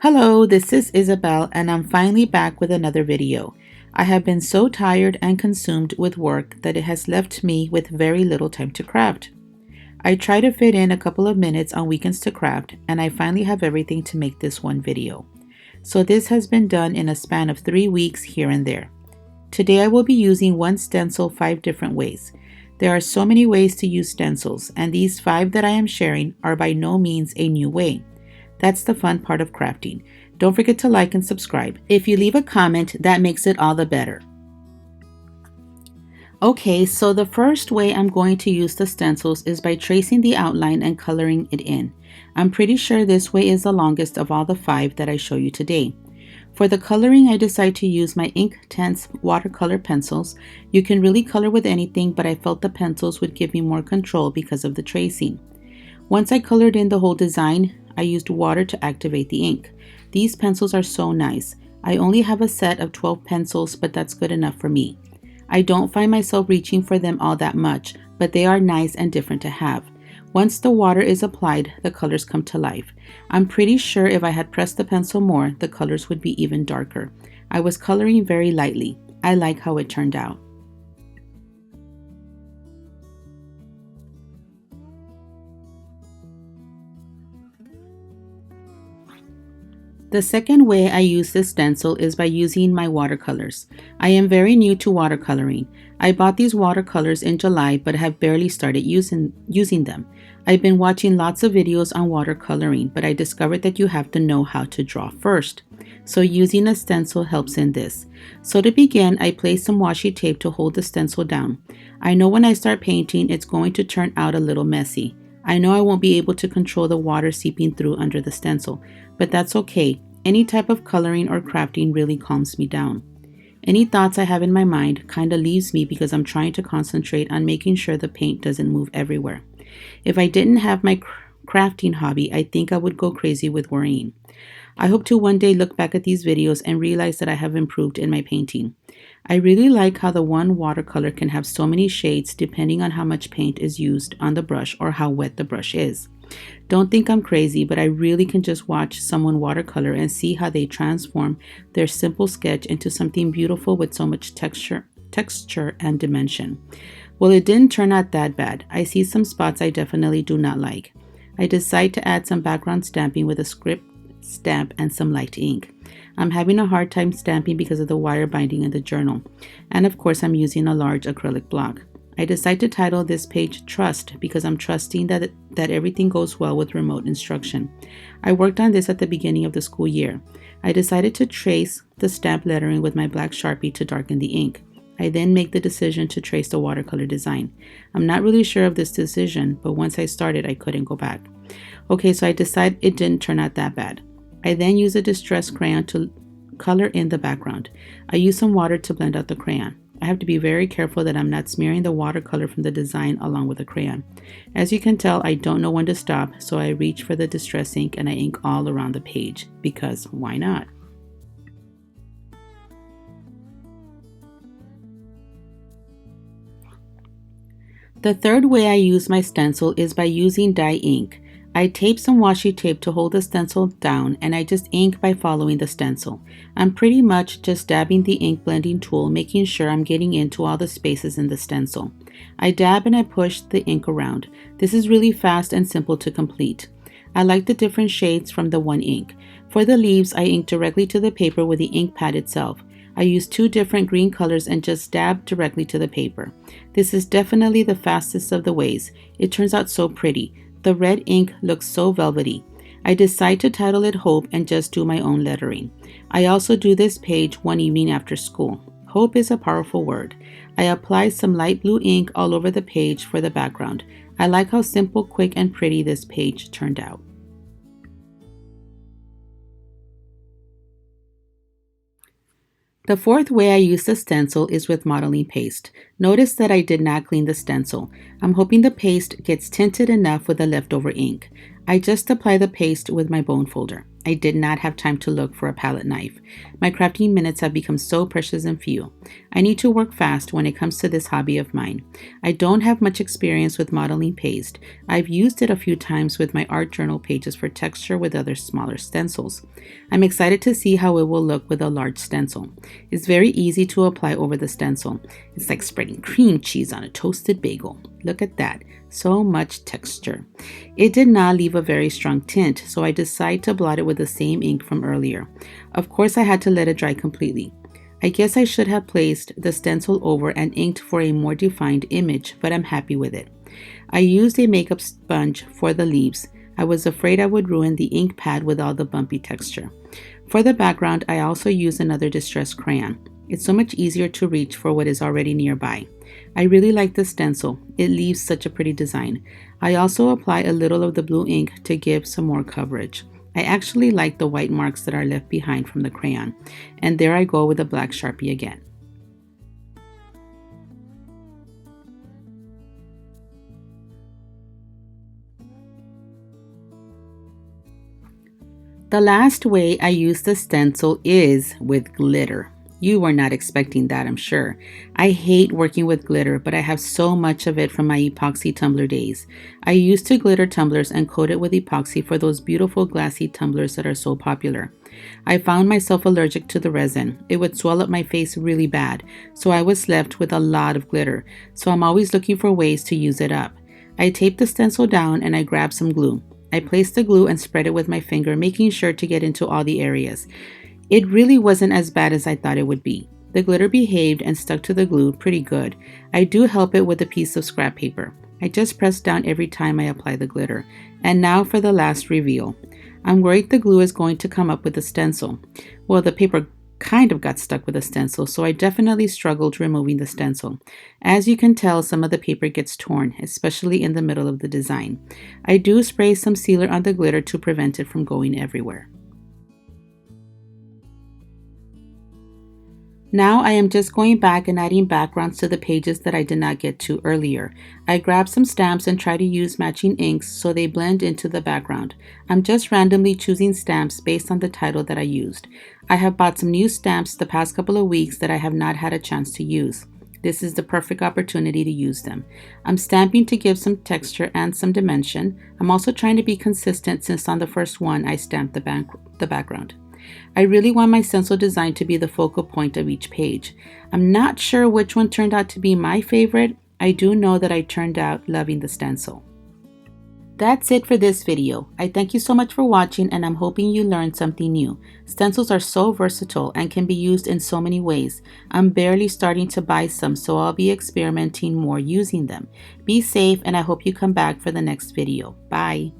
Hello, this is Isabel and I'm finally back with another video. I have been so tired and consumed with work that it has left me with very little time to craft. I try to fit in a couple of minutes on weekends to craft, and I finally have everything to make this one video. So this has been done in a span of 3 weeks here and there. Today I will be using one stencil 5 different ways. There are so many ways to use stencils, and these 5 that I am sharing are by no means a new way. That's the fun part of crafting. Don't forget to like and subscribe. If you leave a comment, that makes it all the better. Okay, so the first way I'm going to use the stencils is by tracing the outline and coloring it in. I'm pretty sure this way is the longest of all the 5 that I show you today. For the coloring, I decided to use my Inktense watercolor pencils. You can really color with anything, but I felt the pencils would give me more control because of the tracing. Once I colored in the whole design, I used water to activate the ink. These pencils are so nice. I only have a set of 12 pencils, but that's good enough for me. I don't find myself reaching for them all that much, but they are nice and different to have. Once the water is applied, the colors come to life. I'm pretty sure if I had pressed the pencil more, the colors would be even darker. I was coloring very lightly. I like how it turned out. The second way I use this stencil is by using my watercolors. I am very new to watercoloring. I bought these watercolors in July but have barely started using them. I've been watching lots of videos on watercoloring, but I discovered that you have to know how to draw first. So using a stencil helps in this. So to begin, I place some washi tape to hold the stencil down. I know when I start painting, it's going to turn out a little messy. I know I won't be able to control the water seeping through under the stencil, but that's okay. Any type of coloring or crafting really calms me down. Any thoughts I have in my mind kind of leaves me because I'm trying to concentrate on making sure the paint doesn't move everywhere. If I didn't have my crafting hobby, I think I would go crazy with worrying. I hope to one day look back at these videos and realize that I have improved in my painting. I really like how the one watercolor can have so many shades depending on how much paint is used on the brush or how wet the brush is. Don't think I'm crazy, but I really can just watch someone watercolor and see how they transform their simple sketch into something beautiful with so much texture and dimension. Well, it didn't turn out that bad. I see some spots I definitely do not like. I decide to add some background stamping with a script stamp and some light ink. I'm having a hard time stamping because of the wire binding in the journal. And of course, I'm using a large acrylic block. I decided to title this page Trust because I'm trusting that everything goes well with remote instruction. I worked on this at the beginning of the school year. I decided to trace the stamp lettering with my black Sharpie to darken the ink. I then make the decision to trace the watercolor design. I'm not really sure of this decision, but once I started, I couldn't go back. Okay, so I decided it didn't turn out that bad. I then use a distress crayon to color in the background. I use some water to blend out the crayon. I have to be very careful that I'm not smearing the watercolor from the design along with the crayon. As you can tell, I don't know when to stop, so I reach for the distress ink and I ink all around the page, because why not? The third way I use my stencil is by using dye ink. I tape some washi tape to hold the stencil down, and I just ink by following the stencil. I'm pretty much just dabbing the ink blending tool, making sure I'm getting into all the spaces in the stencil. I dab and I push the ink around. This is really fast and simple to complete. I like the different shades from the one ink. For the leaves, I ink directly to the paper with the ink pad itself. I use 2 different green colors and just dab directly to the paper. This is definitely the fastest of the ways. It turns out so pretty. The red ink looks so velvety. I decide to title it Hope and just do my own lettering. I also do this page one evening after school. Hope is a powerful word. I apply some light blue ink all over the page for the background. I like how simple, quick, and pretty this page turned out. The fourth way I use the stencil is with modeling paste. Notice that I did not clean the stencil. I'm hoping the paste gets tinted enough with the leftover ink. I just apply the paste with my bone folder. I did not have time to look for a palette knife. My crafting minutes have become so precious and few. I need to work fast when it comes to this hobby of mine. I don't have much experience with modeling paste. I've used it a few times with my art journal pages for texture with other smaller stencils. I'm excited to see how it will look with a large stencil. It's very easy to apply over the stencil. It's like spreading cream cheese on a toasted bagel. Look at that. So much texture. It did not leave a very strong tint, so I decided to blot it with the same ink from earlier. Of course, I had to let it dry completely. I guess I should have placed the stencil over and inked for a more defined image, but I'm happy with it. I used a makeup sponge for the leaves. I was afraid I would ruin the ink pad with all the bumpy texture. For the background, I also used another distressed crayon. It's so much easier to reach for what is already nearby. I really like the stencil. It leaves such a pretty design. I also apply a little of the blue ink to give some more coverage. I actually like the white marks that are left behind from the crayon. And there I go with the black Sharpie again. The last way I use the stencil is with glitter. You were not expecting that, I'm sure. I hate working with glitter, but I have so much of it from my epoxy tumbler days. I used to glitter tumblers and coat it with epoxy for those beautiful glassy tumblers that are so popular. I found myself allergic to the resin. It would swell up my face really bad, so I was left with a lot of glitter, so I'm always looking for ways to use it up. I taped the stencil down and I grabbed some glue. I placed the glue and spread it with my finger, making sure to get into all the areas. It really wasn't as bad as I thought it would be. The glitter behaved and stuck to the glue pretty good. I do help it with a piece of scrap paper. I just press down every time I apply the glitter. And now for the last reveal. I'm worried the glue is going to come up with the stencil. Well, the paper kind of got stuck with the stencil, so I definitely struggled removing the stencil. As you can tell, some of the paper gets torn, especially in the middle of the design. I do spray some sealer on the glitter to prevent it from going everywhere. Now I am just going back and adding backgrounds to the pages that I did not get to earlier. I grabbed some stamps and try to use matching inks so they blend into the background. I'm just randomly choosing stamps based on the title that I used. I have bought some new stamps the past couple of weeks that I have not had a chance to use. This is the perfect opportunity to use them. I'm stamping to give some texture and some dimension. I'm also trying to be consistent since on the first one I stamped the background. I really want my stencil design to be the focal point of each page. I'm not sure which one turned out to be my favorite. I do know that I turned out loving the stencil. That's it for this video. I thank you so much for watching and I'm hoping you learned something new. Stencils are so versatile and can be used in so many ways. I'm barely starting to buy some, so I'll be experimenting more using them. Be safe and I hope you come back for the next video. Bye.